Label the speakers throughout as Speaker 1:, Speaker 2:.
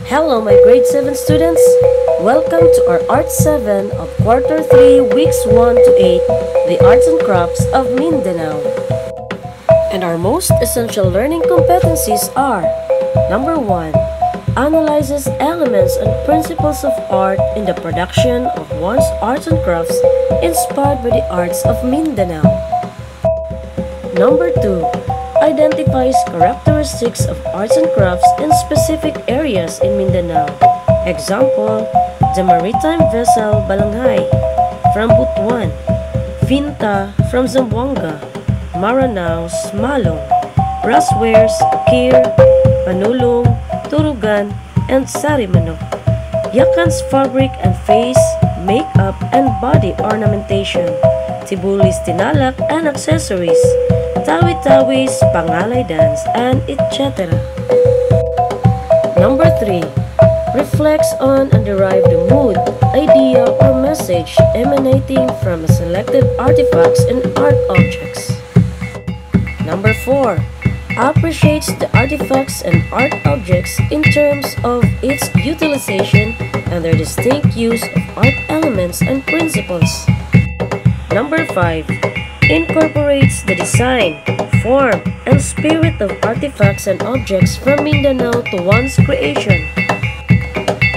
Speaker 1: Hello, my grade 7 students. Welcome to our Art 7 of Quarter 3, Weeks 1 to 8, the Arts and Crafts of Mindanao. And our most essential learning competencies are: Number 1. Analyzes elements and principles of art in the production of one's arts and crafts inspired by the arts of Mindanao. Number 2. Identifies characteristics of arts and crafts in specific areas in Mindanao. Example, the maritime vessel Balanghay from Butuan, Finta from Zamboanga, Maranao's Malong, brasswares, Kir, Panulong, Turugan, and Sarimano. Yakan's fabric and face, makeup, and body ornamentation. Tibulis tinalak and accessories. Tawi-tawis, pangalay dance, and etc. Number 3. Reflects on and derive the mood, idea, or message emanating from selected artifacts and art objects. Number 4. Appreciates the artifacts and art objects in terms of its utilization and their distinct use of art elements and principles. Number 5. Incorporates the design, form, and spirit of artifacts and objects from Mindanao to one's creation.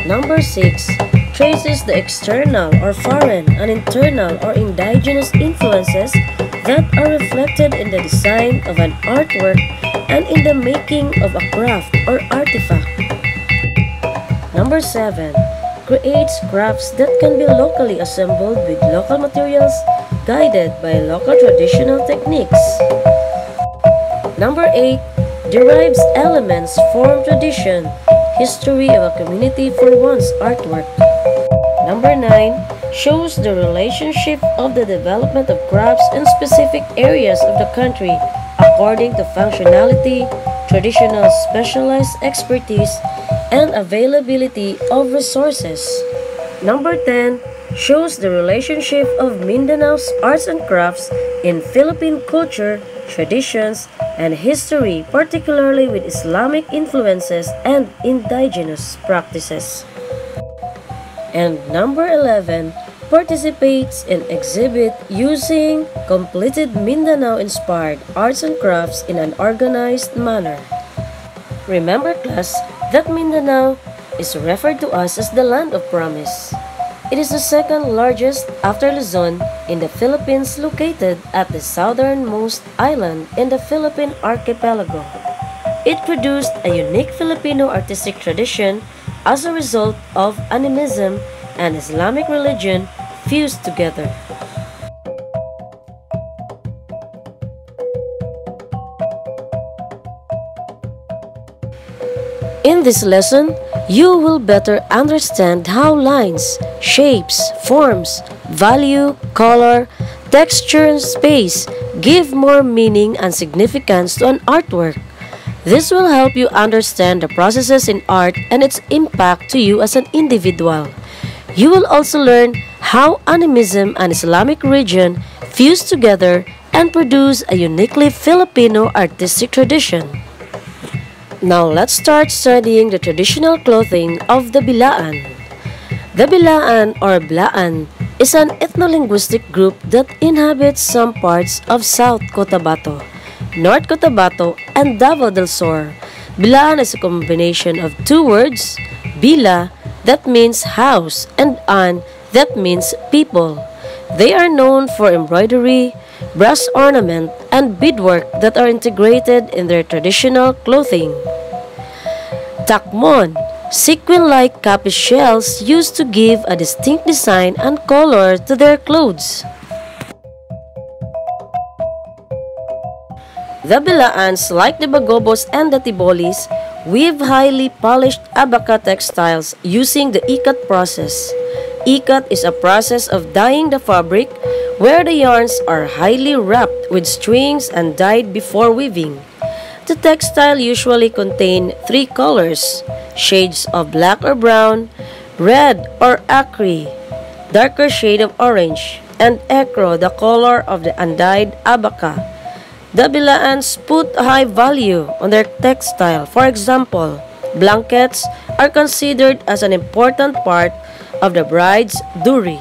Speaker 1: Number 6. Traces the external or foreign and internal or indigenous influences that are reflected in the design of an artwork and in the making of a craft or artifact. Number 7. Creates crafts that can be locally assembled with local materials guided by local traditional techniques. Number 8. Derives elements, form, tradition, history of a community for one's artwork. Number 9. Shows the relationship of the development of crafts in specific areas of the country according to functionality, traditional specialized expertise, and availability of resources. Number 10. Shows the relationship of Mindanao's arts and crafts in Philippine culture, traditions, and history, particularly with Islamic influences and indigenous practices. And number 11. Participates in exhibit using completed Mindanao-inspired arts and crafts in an organized manner. Remember, class, that Mindanao is referred to us as the Land of Promise. It is the second largest after Luzon in the Philippines, located at the southernmost island in the Philippine archipelago. It produced a unique Filipino artistic tradition as a result of animism and Islamic religion fused together. In this lesson, you will better understand how lines, shapes, forms, value, color, texture, and space give more meaning and significance to an artwork. This will help you understand the processes in art and its impact to you as an individual. You will also learn how animism and Islamic religion fuse together and produce a uniquely Filipino artistic tradition. Now let's start studying the traditional clothing of the Bilaan. The Bilaan or Blaan is an ethno-linguistic group that inhabits some parts of South Cotabato, North Cotabato, and Davao del Sur. Bilaan is a combination of two words, Bila, that means house, and An, that means people. They are known for embroidery, brass ornament, and beadwork that are integrated in their traditional clothing. Takmon, sequin-like capiz shells used to give a distinct design and color to their clothes. The Bilaans, like the Bagobos and the Tibolis, weave highly polished abaca textiles using the ikat process. Ikat is a process of dyeing the fabric where the yarns are highly wrapped with strings and dyed before weaving. The textile usually contain three colors, shades of black or brown, red or ochre, darker shade of orange, and ecru, the color of the undyed abaca. The Bilaans put a high value on their textile. For example, blankets are considered as an important part of the bride's dowry.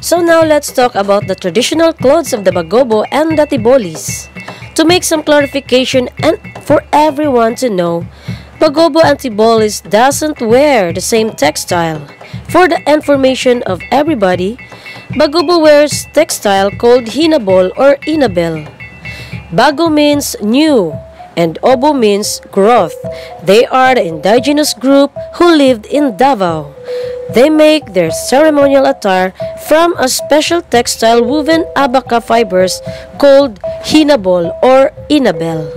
Speaker 1: So now let's talk about the traditional clothes of the Bagobo and the Tibolis. To make some clarification and for everyone to know, Bagobo and Tibolis doesn't wear the same textile. For the information of everybody, Bagobo wears textile called hinabol or inabel. Bago means new and Obo means growth. They are the indigenous group who lived in Davao. They make their ceremonial attire from a special textile woven abaca fibers called hinabol or inabel.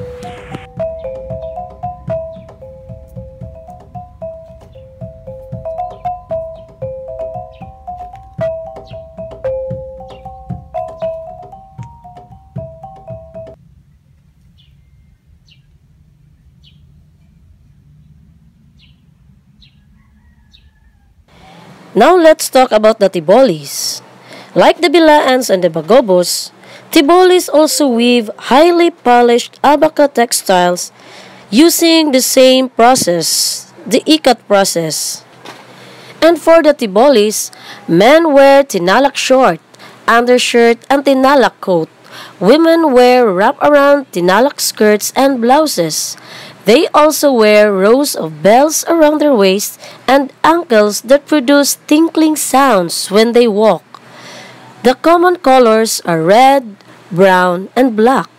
Speaker 1: Now let's talk about the Tibolis. Like the Bilaans and the Bagobos, Tibolis also weave highly polished abaca textiles using the same process, the ikat process. And for the Tibolis, men wear tinalak short, undershirt, and tinalak coat. Women wear wrap-around tinalak skirts and blouses. They also wear rows of bells around their waist and ankles that produce tinkling sounds when they walk. The common colors are red, brown, and black.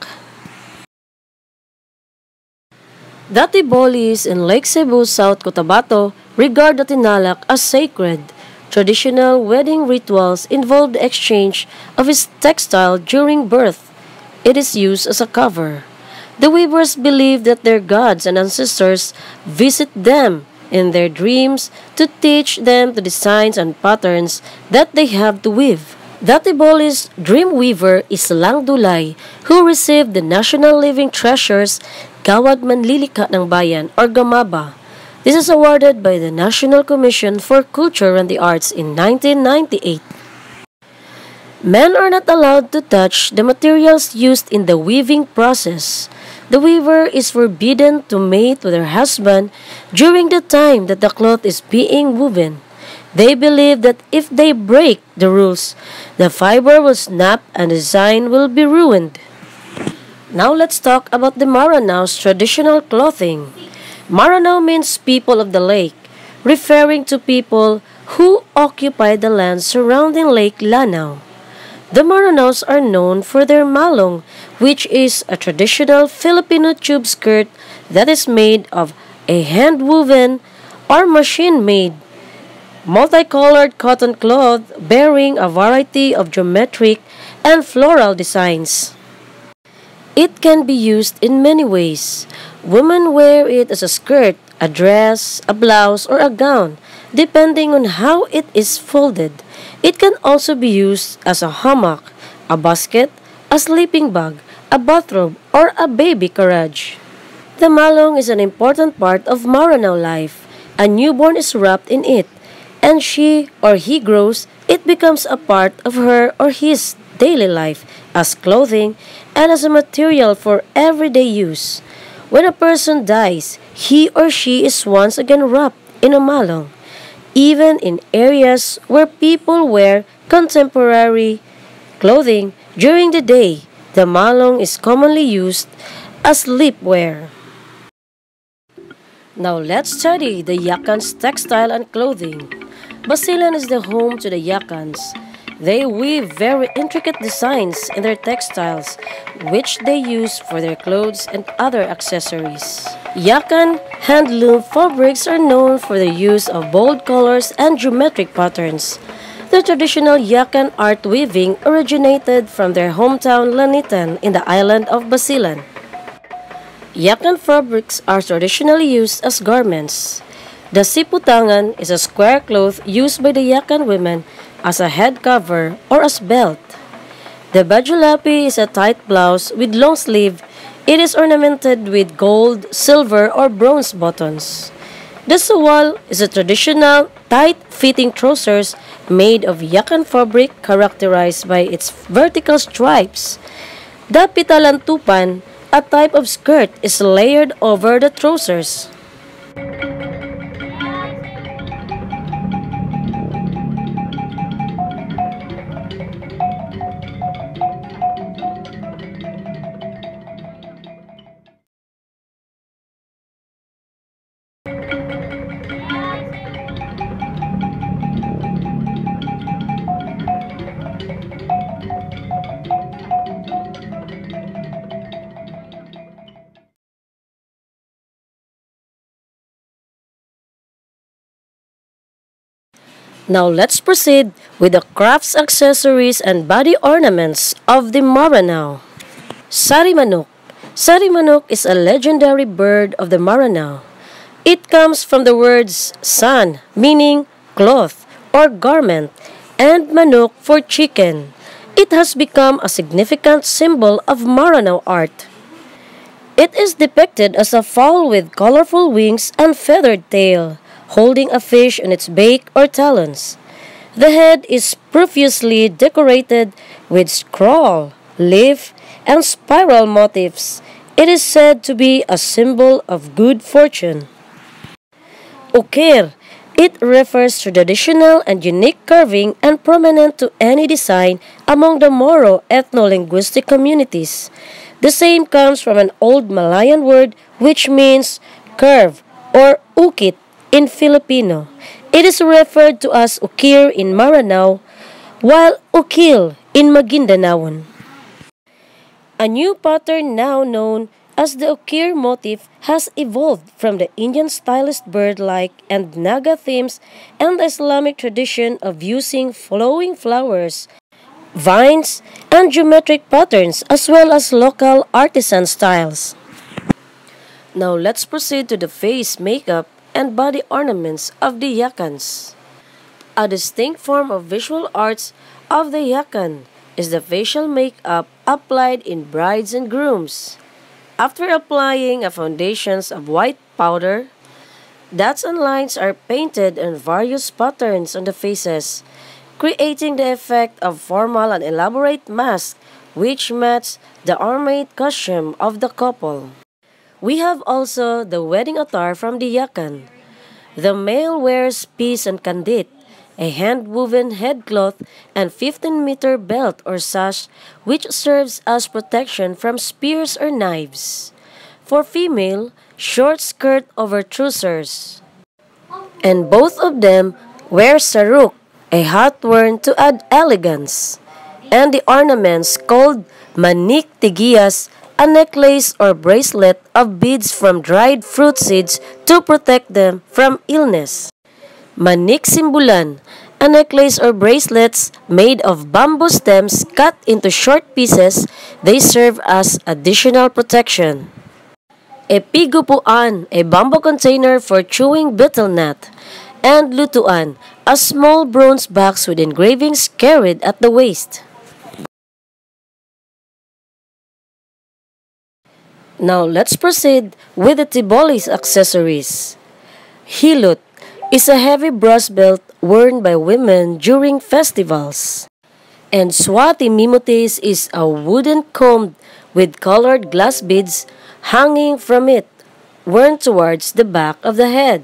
Speaker 1: The Tibolis in Lake Cebu, South Cotabato regard the tinalak as sacred. Traditional wedding rituals involve the exchange of its textile during birth. It is used as a cover. The weavers believe that their gods and ancestors visit them in their dreams to teach them the designs and patterns that they have to weave. The Tibolis dream weaver is Lang Dulay, who received the National Living Treasures Gawad Manlilika ng Bayan or Gamaba. This is awarded by the National Commission for Culture and the Arts in 1998. Men are not allowed to touch the materials used in the weaving process. The weaver is forbidden to mate with her husband during the time that the cloth is being woven. They believe that if they break the rules, the fiber will snap and the design will be ruined. Now let's talk about the Maranao's traditional clothing. Maranao means people of the lake, referring to people who occupy the land surrounding Lake Lanao. The Maranaos are known for their malong, which is a traditional Filipino tube skirt that is made of a hand-woven or machine-made, multicolored cotton cloth bearing a variety of geometric and floral designs. It can be used in many ways. Women wear it as a skirt, a dress, a blouse, or a gown, depending on how it is folded. It can also be used as a hammock, a basket, a sleeping bag, a bathrobe, or a baby carriage. The malong is an important part of Maranao life. A newborn is wrapped in it, and she or he grows, it becomes a part of her or his daily life as clothing and as a material for everyday use. When a person dies, he or she is once again wrapped in a malong. Even in areas where people wear contemporary clothing during the day, the malong is commonly used as sleepwear. Now let's study the Yakans textile and clothing. Basilan is the home to the Yakans. They weave very intricate designs in their textiles, which they use for their clothes and other accessories. Yakan handloom fabrics are known for the use of bold colors and geometric patterns. The traditional Yakan art weaving originated from their hometown Lanitan in the island of Basilan. Yakan fabrics are traditionally used as garments. The siputangan is a square cloth used by the Yakan women as a head cover or as belt. The bajulapi is a tight blouse with long sleeve. It is ornamented with gold, silver, or bronze buttons. The suwal is a traditional, tight-fitting trousers made of yakan fabric characterized by its vertical stripes. The pitalantupan, a type of skirt, is layered over the trousers. Now let's proceed with the crafts, accessories, and body ornaments of the Maranao. Sarimanok. Sarimanok is a legendary bird of the Maranao. It comes from the words san, meaning cloth or garment, and manok for chicken. It has become a significant symbol of Maranao art. It is depicted as a fowl with colorful wings and feathered tail, holding a fish in its beak or talons. The head is profusely decorated with scroll, leaf, and spiral motifs. It is said to be a symbol of good fortune. Ukir. It refers to traditional and unique carving and prominent to any design among the Moro ethno-linguistic communities. The same comes from an old Malayan word which means curve or ukit in Filipino. It is referred to as ukir in Maranao, while ukil in Maguindanaon. A new pattern now known as the ukir motif has evolved from the Indian stylist bird-like and Naga themes and the Islamic tradition of using flowing flowers, vines, and geometric patterns as well as local artisan styles. Now let's proceed to the face makeup and body ornaments of the Yakans. A distinct form of visual arts of the Yakan is the facial makeup applied in brides and grooms. After applying a foundations of white powder, dots and lines are painted in various patterns on the faces, creating the effect of formal and elaborate masks which match the ornate costume of the couple. We have also the wedding attire from the Yakan. The male wears piece and kandit, a hand-woven headcloth, and 15-meter belt or sash which serves as protection from spears or knives. For female, short skirt over trousers. And both of them wear saruk, a hat worn to add elegance. And the ornaments called manik tigias, a necklace or bracelet of beads from dried fruit seeds to protect them from illness. Manik simbulan, a necklace or bracelets made of bamboo stems cut into short pieces. They serve as additional protection. Epigupuan, a bamboo container for chewing betel nut. And lutuan, a small bronze box with engravings carried at the waist. Now let's proceed with the Tibolis accessories. Hilot is a heavy brass belt worn by women during festivals. And Swati Mimotes is a wooden comb with colored glass beads hanging from it, worn towards the back of the head.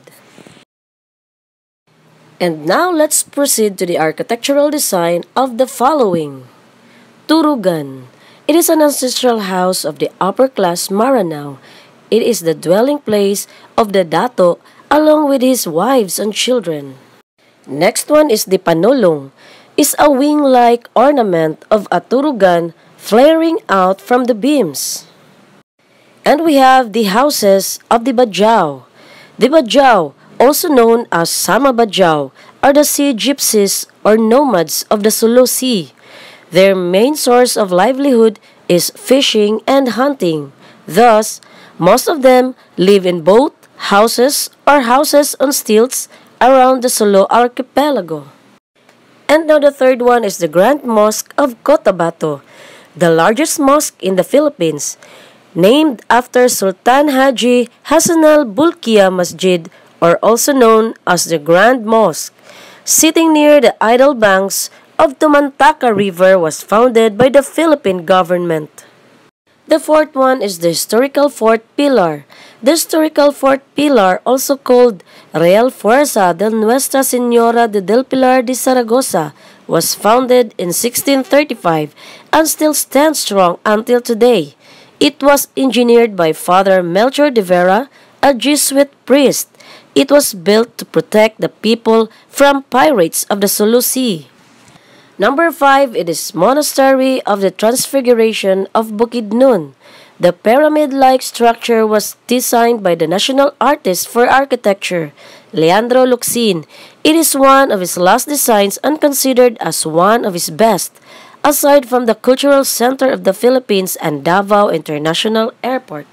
Speaker 1: And now let's proceed to the architectural design of the following. Turugan. It is an ancestral house of the upper-class Maranao. It is the dwelling place of the dato along with his wives and children. Next one is the Panulong. is a wing-like ornament of a turugan flaring out from the beams. And we have the houses of the Bajau. The Bajau, also known as Sama Bajau, are the sea gypsies or nomads of the Sulu Sea. Their main source of livelihood is fishing and hunting. Thus, most of them live in boat houses or houses on stilts around the Sulu archipelago. And now the third one is the Grand Mosque of Cotabato, the largest mosque in the Philippines, named after Sultan Haji Hassanal Bulkiah Masjid, or also known as the Grand Mosque, sitting near the idle banks of Tumantaka River, was founded by the Philippine government. The fourth one is the historical Fort Pilar. The historical Fort Pilar, also called Real Fuerza de Nuestra Señora de del Pilar de Zaragoza, was founded in 1635 and still stands strong until today. It was engineered by Father Melchor de Vera, a Jesuit priest. It was built to protect the people from pirates of the Sulu Sea. Number 5, it is Monastery of the Transfiguration of Bukidnon. The pyramid-like structure was designed by the national artist for architecture, Leandro Luxin. It is one of his last designs and considered as one of his best, aside from the cultural center of the Philippines and Davao International Airport.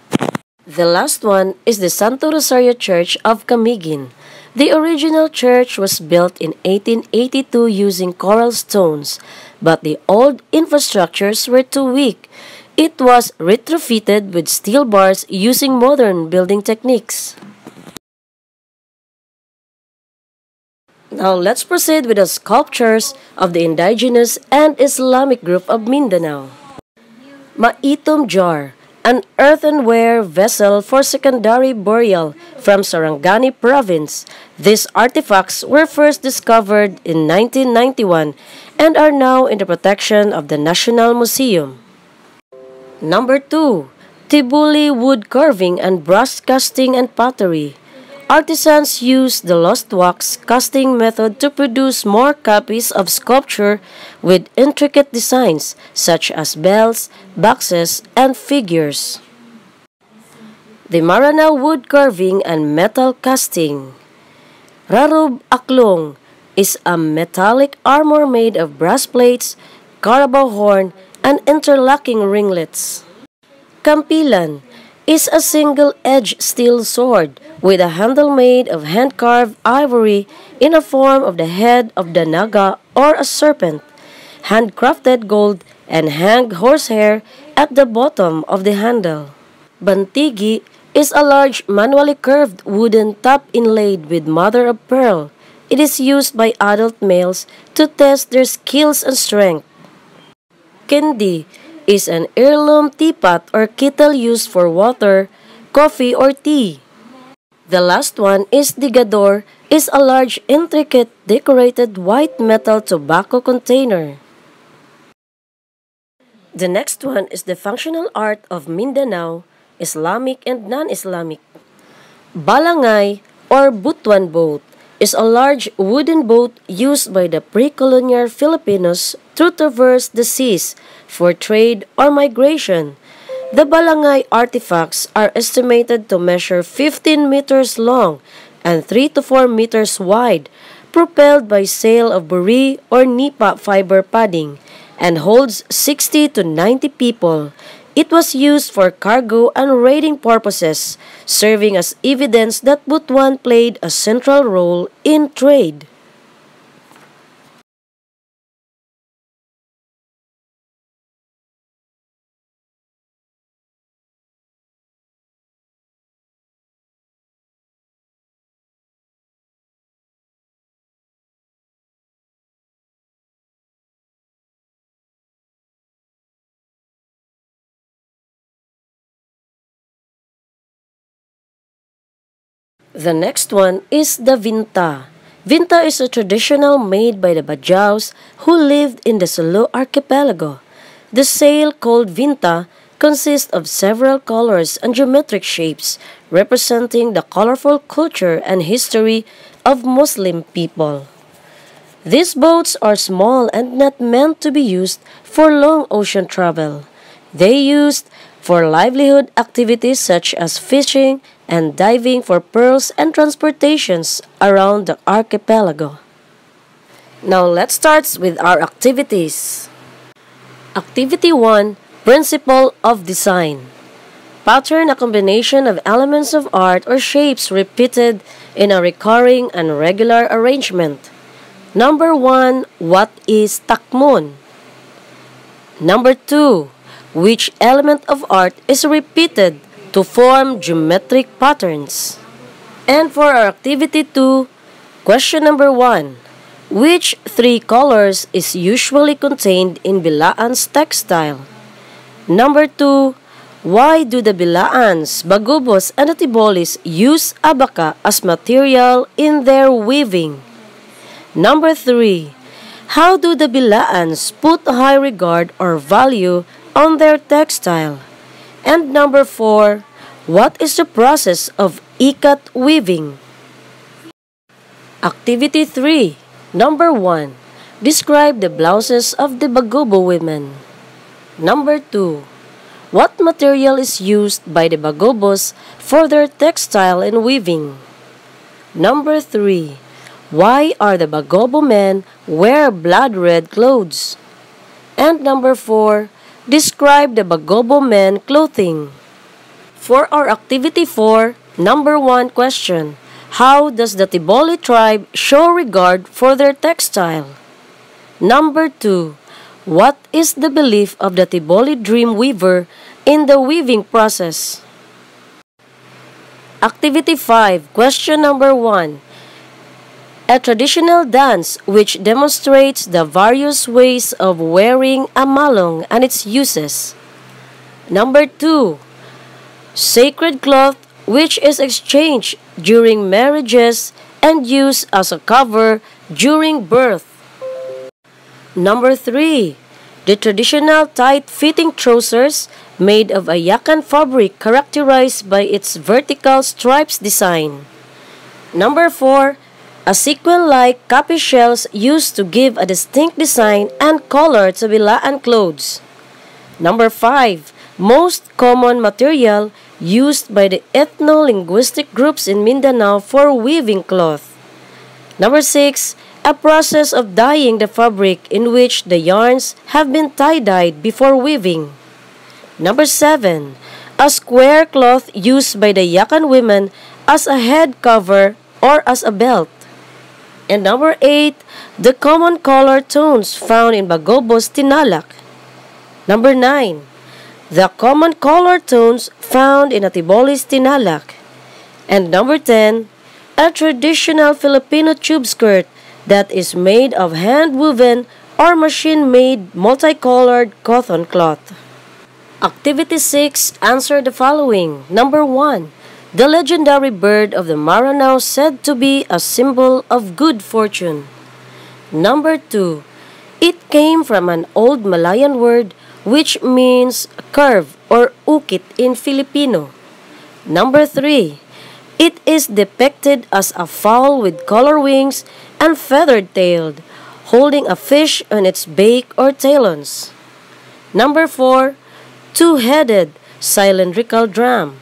Speaker 1: The last one is the Santo Rosario Church of Camiguin. The original church was built in 1882 using coral stones, but the old infrastructures were too weak. It was retrofitted with steel bars using modern building techniques. Now let's proceed with the sculptures of the indigenous and Islamic group of Mindanao. Maitom Jar, an earthenware vessel for secondary burial from Sarangani province. These artifacts were first discovered in 1991 and are now in the protection of the National Museum. Number 2. Tibuli wood carving and brass casting and pottery. Artisans use the lost wax casting method to produce more copies of sculpture with intricate designs such as bells, boxes, and figures. The Maranao wood carving and metal casting. Rarub Aklong is a metallic armor made of brass plates, carabao horn, and interlocking ringlets. Kampilan is a single-edged steel sword with a handle made of hand-carved ivory in a form of the head of the naga or a serpent, handcrafted gold, and hanged horsehair at the bottom of the handle. Bantigi is a large manually curved wooden top inlaid with mother of pearl. It is used by adult males to test their skills and strength. Kendi is an heirloom teapot or kettle used for water, coffee, or tea. The last one is Digador, is a large, intricate, decorated white metal tobacco container. The next one is the functional art of Mindanao, Islamic and non-Islamic. Balangay or Butuan boat is a large wooden boat used by the pre-colonial Filipinos to traverse the seas for trade or migration. The Balangay artifacts are estimated to measure 15 meters long and 3 to 4 meters wide, propelled by sail of buri or nipa fiber padding, and holds 60 to 90 people. It was used for cargo and raiding purposes, serving as evidence that Butuan played a central role in trade. The next one is the Vinta. Vinta is a traditional made by the Bajaus who lived in the Sulu archipelago. The sail, called Vinta, consists of several colors and geometric shapes representing the colorful culture and history of Muslim people. These boats are small and not meant to be used for long ocean travel. They used for livelihood activities such as fishing and diving for pearls and transportations around the archipelago. Now let's start with our activities. Activity 1, Principle of Design. Pattern a combination of elements of art or shapes repeated in a recurring and regular arrangement. Number 1, what is takmon? Number 2, which element of art is repeated to form geometric patterns? And for our activity 2, question number 1, which three colors is usually contained in bilaan's textile? Number 2, why do the bilaans, bagubos, and atibolis use abaca as material in their weaving? Number 3, how do the bilaans put high regard or value on their textile? And number 4, what is the process of ikat weaving? Activity 3, number 1, describe the blouses of the bagubo women. Number 2, what material is used by the bagobos for their textile and weaving? Number 3, why are the bagobo men wear blood red clothes? And number 4, describe the bagobo men clothing. For our activity 4, number 1 question, how does the Tiboli tribe show regard for their textile? Number 2, what is the belief of the Tiboli dream weaver in the weaving process? Activity 5, question number 1, a traditional dance which demonstrates the various ways of wearing a malong and its uses. Number 2, sacred cloth which is exchanged during marriages and used as a cover during birth. Number 3, the traditional tight-fitting trousers made of a yakan fabric characterized by its vertical stripes design. Number 4, a sequin-like copy shells used to give a distinct design and color to bilaan clothes. Number 5, most common material used by the ethno-linguistic groups in Mindanao for weaving cloth. Number 6, a process of dyeing the fabric in which the yarns have been tie-dyed before weaving. Number 7, a square cloth used by the Yakan women as a head cover or as a belt. And number 8, the common color tones found in Bagobos tinalak. Number 9, the common color tones found in Atibolis tinalak. And number 10, a traditional Filipino tube skirt that is made of hand-woven or machine-made multicolored cotton cloth. Activity 6, answer the following. Number 1, the legendary bird of the Maranao said to be a symbol of good fortune. Number 2, it came from an old Malayan word which means curve or ukit in Filipino. Number 3, it is depicted as a fowl with color wings and feathered-tailed, holding a fish on its beak or talons. Number 4, two-headed cylindrical drum.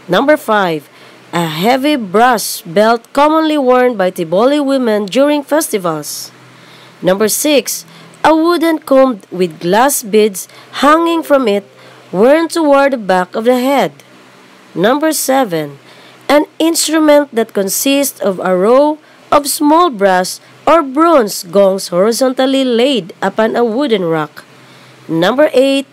Speaker 1: Number 5, a heavy brass belt commonly worn by Tiboli women during festivals. Number 6, a wooden comb with glass beads hanging from it worn toward the back of the head. Number 7, an instrument that consists of a row of small brass or bronze gongs horizontally laid upon a wooden rack. Number 8,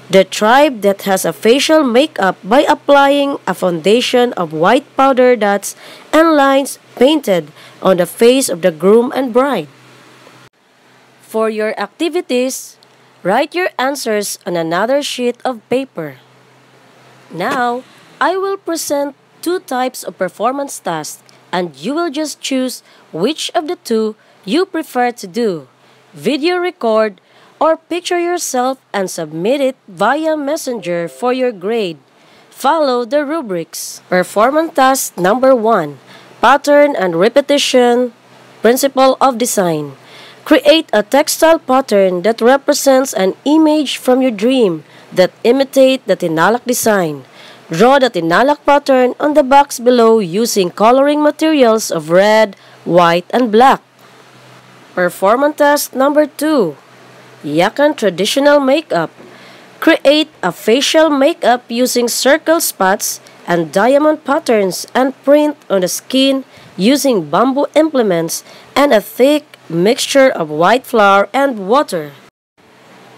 Speaker 1: the tribe that has a facial makeup by applying a foundation of white powder dots and lines painted on the face of the groom and bride. For your activities, write your answers on another sheet of paper. Now, I will present two types of performance tasks and you will just choose which of the two you prefer to do. Video record or picture yourself and submit it via messenger for your grade. Follow the rubrics. Performance task number 1, pattern and repetition Principle of design. Create a textile pattern that represents an image from your dream that imitate the tinalak design. Draw the tinalak pattern on the box below using coloring materials of red, white, and black. Performance test number 2. Yakan traditional makeup. Create a facial makeup using circle spots and diamond patterns and print on the skin using bamboo implements and a thick mixture of white flour and water.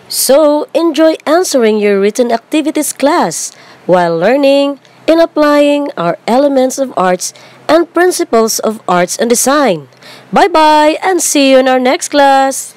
Speaker 1: So, enjoy answering your written activities class while learning and applying our elements of arts and principles of arts and design. Bye-bye and see you in our next class.